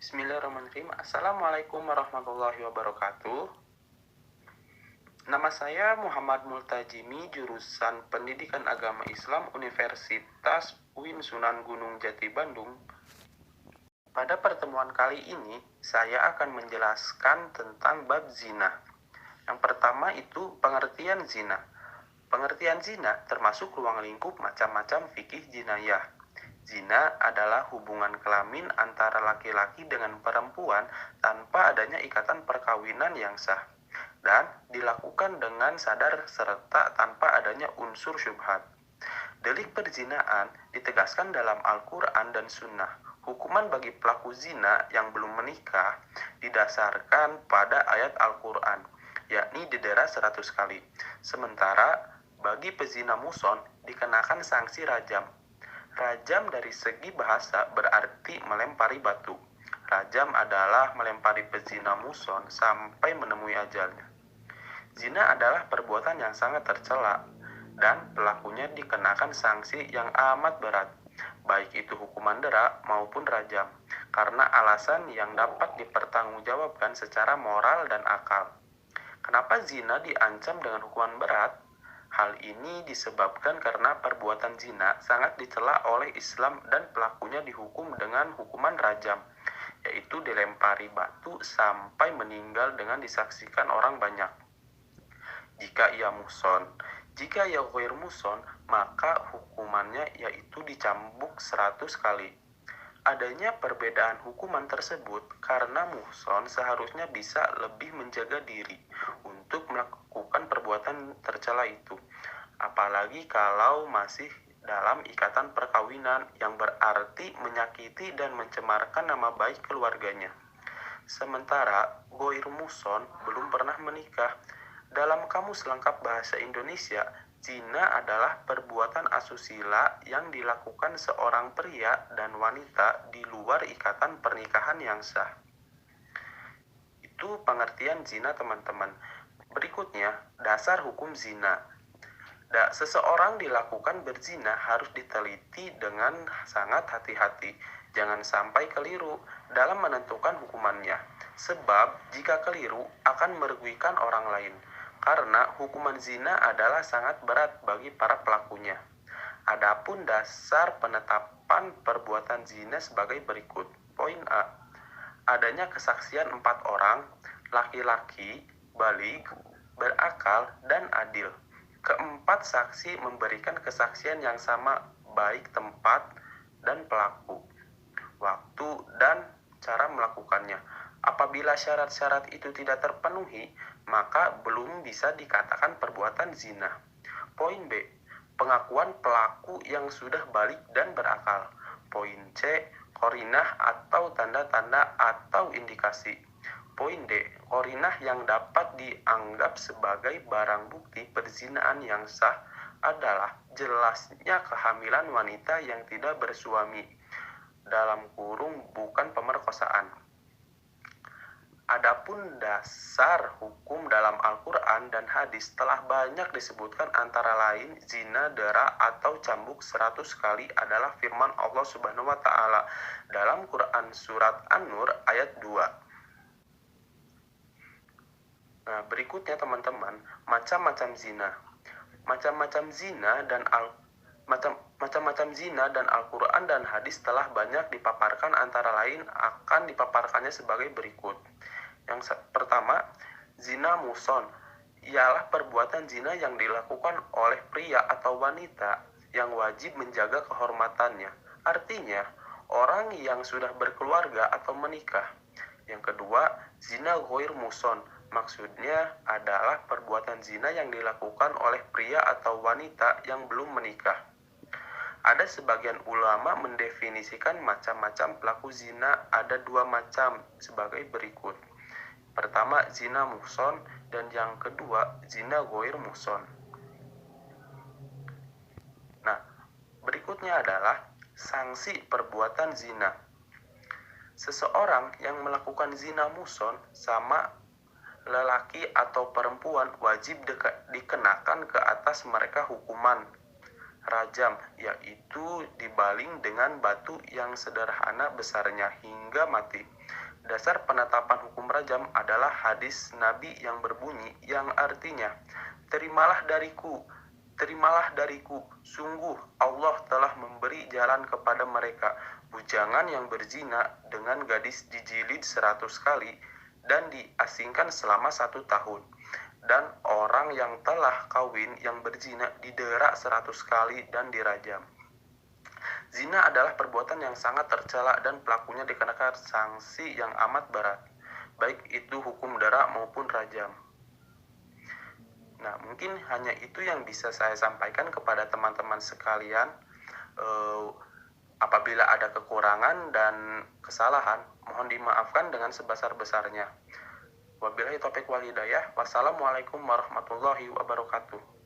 Bismillahirrahmanirrahim. Assalamualaikum warahmatullahi wabarakatuh. Nama saya Muhammad Multajimi, jurusan Pendidikan Agama Islam Universitas UIN Sunan Gunung Jati Bandung. Pada pertemuan kali ini, saya akan menjelaskan tentang bab zina. Yang pertama itu pengertian zina. Pengertian zina termasuk ruang lingkup macam-macam fikih jinayah. Zina adalah hubungan kelamin antara laki-laki dengan perempuan tanpa adanya ikatan perkawinan yang sah, dan dilakukan dengan sadar serta tanpa adanya unsur syubhat. Delik perzinaan ditegaskan dalam Al-Quran dan Sunnah. Hukuman bagi pelaku zina yang belum menikah didasarkan pada ayat Al-Quran, yakni didera 100 kali. Sementara bagi pezina muson dikenakan sanksi rajam. Rajam dari segi bahasa berarti melempari batu. Rajam adalah melempari pezina muson sampai menemui ajalnya. Zina adalah perbuatan yang sangat tercela dan pelakunya dikenakan sanksi yang amat berat, baik itu hukuman dera maupun rajam, karena alasan yang dapat dipertanggungjawabkan secara moral dan akal. Kenapa zina diancam dengan hukuman berat? Hal ini disebabkan karena perbuatan zina sangat dicela oleh Islam dan pelakunya dihukum dengan hukuman rajam, yaitu dilempari batu sampai meninggal dengan disaksikan orang banyak. Jika ia muson, jika ia ghair muson, maka hukumannya yaitu dicambuk 100 kali. Adanya perbedaan hukuman tersebut karena muhson seharusnya bisa lebih menjaga diri untuk melakukan perbuatan tercela itu, apalagi kalau masih dalam ikatan perkawinan yang berarti menyakiti dan mencemarkan nama baik keluarganya. Sementara ghair muhson belum pernah menikah. Dalam Kamus Lengkap Bahasa Indonesia, zina adalah perbuatan asusila yang dilakukan seorang pria dan wanita di luar ikatan pernikahan yang sah. Itu pengertian zina, teman-teman. Berikutnya, dasar hukum zina. Seseorang dilakukan berzina harus diteliti dengan sangat hati-hati. Jangan sampai keliru dalam menentukan hukumannya, sebab jika keliru akan merugikan orang lain. Karena hukuman zina adalah sangat berat bagi para pelakunya. Adapun dasar penetapan perbuatan zina sebagai berikut. Poin A. Adanya kesaksian 4 orang, laki-laki, baligh, berakal, dan adil. Keempat saksi memberikan kesaksian yang sama baik tempat dan pelaku, waktu, dan cara melakukannya. Apabila syarat-syarat itu tidak terpenuhi, maka belum bisa dikatakan perbuatan zina. Poin B. Pengakuan pelaku yang sudah balik dan berakal. Poin C. Qarinah atau tanda-tanda atau indikasi. Poin D. Qarinah yang dapat dianggap sebagai barang bukti perzinaan yang sah adalah jelasnya kehamilan wanita yang tidak bersuami, dalam kurung bukan pemerkosaan. Adapun dasar hukum dalam Al-Quran dan hadis telah banyak disebutkan, antara lain zina, dera, atau cambuk 100 kali adalah firman Allah Subhanahu wa Ta'ala dalam Quran Surat An-Nur ayat 2. Nah, berikutnya teman-teman, macam-macam zina. Macam-macam zina dan Al-Quran dan hadis telah banyak dipaparkan, antara lain akan dipaparkannya sebagai berikut. Yang pertama, zina muson ialah perbuatan zina yang dilakukan oleh pria atau wanita yang wajib menjaga kehormatannya. Artinya, orang yang sudah berkeluarga atau menikah. Yang kedua, zina ghair muson. Maksudnya adalah perbuatan zina yang dilakukan oleh pria atau wanita yang belum menikah. Ada sebagian ulama mendefinisikan macam-macam pelaku zina ada 2 macam sebagai berikut. Pertama, zina muhson, dan yang kedua, zina ghair muhson. Nah, berikutnya adalah sanksi perbuatan zina. Seseorang yang melakukan zina muhson sama lelaki atau perempuan wajib dikenakan ke atas mereka hukuman rajam, yaitu dibaling dengan batu yang sederhana besarnya hingga mati. Dasar penetapan hukum rajam adalah hadis Nabi yang berbunyi yang artinya, terimalah dariku, sungguh Allah telah memberi jalan kepada mereka, bujangan yang berzina dengan gadis dijilid 100 kali dan diasingkan selama 1 tahun. Dan orang yang telah kawin yang berzina didera 100 kali dan dirajam. Zina adalah perbuatan yang sangat tercela dan pelakunya dikenakan sanksi yang amat berat, baik itu hukum dara maupun rajam. Nah, mungkin hanya itu yang bisa saya sampaikan kepada teman-teman sekalian. Apabila ada kekurangan dan kesalahan, mohon dimaafkan dengan sebesar-besarnya. Wabillahi taufiq wal hidayah. Wassalamualaikum warahmatullahi wabarakatuh.